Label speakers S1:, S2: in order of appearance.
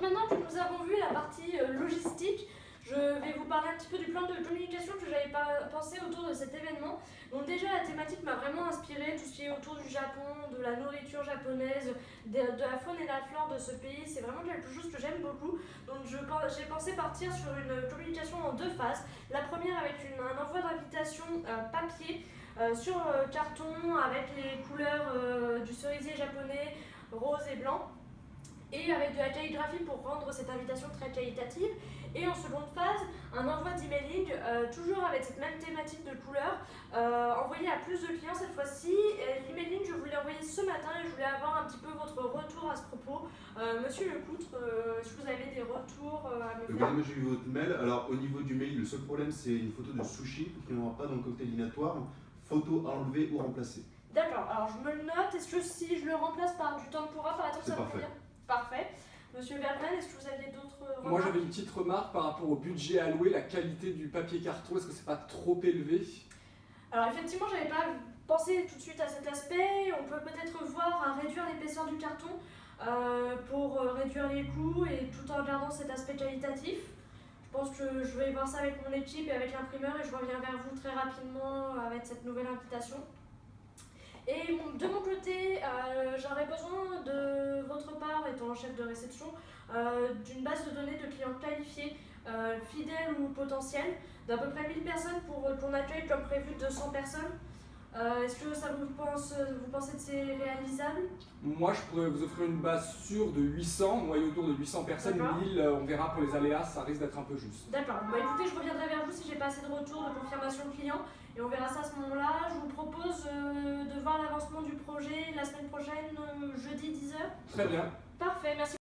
S1: Donc maintenant que nous avons vu la partie logistique, je vais vous parler un petit peu du plan de communication que j'avais pensé autour de cet événement. Donc déjà la thématique m'a vraiment inspiré, tout ce qui est autour du Japon, de la nourriture japonaise, de la faune et la flore de ce pays, c'est vraiment quelque chose que j'aime beaucoup. Donc j'ai pensé partir sur une communication en deux phases. La première avec un envoi d'invitation papier sur carton avec les couleurs du cerisier japonais, rose et blanc, et avec de la calligraphie pour rendre cette invitation très qualitative. Et en seconde phase, un envoi d'emailing, toujours avec cette même thématique de couleurs, envoyé à plus de clients cette fois-ci. L'emailing, je vous l'ai envoyé ce matin et je voulais avoir un petit peu votre retour à ce propos. Monsieur Lecoutre, est-ce que vous avez des retours à me faire?
S2: Moi j'ai eu votre mail. Alors au niveau du mail, le seul problème c'est une photo de sushi qui n'aura pas dans le cocktail dînatoire. Photo à enlever ou remplacer.
S1: D'accord, alors je me le note. Est-ce que si je le remplace par du tempura par exemple, ça va bien? Parfait. Monsieur Verlaine, est-ce que vous aviez d'autres remarques?
S3: Moi j'avais une petite remarque par rapport au budget alloué, la qualité du papier carton, est-ce que c'est pas trop élevé?
S1: Alors effectivement, j'avais pas pensé tout de suite à cet aspect. On peut peut-être voir à réduire l'épaisseur du carton pour réduire les coûts et tout en gardant cet aspect qualitatif. Je pense que je vais voir ça avec mon équipe et avec l'imprimeur et je reviens vers vous très rapidement avec cette nouvelle invitation. Et de mon côté, j'aurais besoin de votre part, étant chef de réception, d'une base de données de clients qualifiés, fidèles ou potentiels, d'à peu près 1000 personnes pour qu'on accueille comme prévu 200 personnes. Est-ce que ça vous pensez que c'est réalisable?
S3: Moi je pourrais vous offrir une base sûre de 800, noyau autour de 800 personnes, 1000 on verra pour les aléas, ça risque d'être un peu juste.
S1: D'accord, bah écoutez, je reviendrai vers vous si j'ai pas assez de retour de confirmation client et on verra ça à ce moment-là. Je vous propose de voir l'avancement du projet la semaine prochaine, jeudi 10h.
S3: Très bien.
S1: Parfait, merci.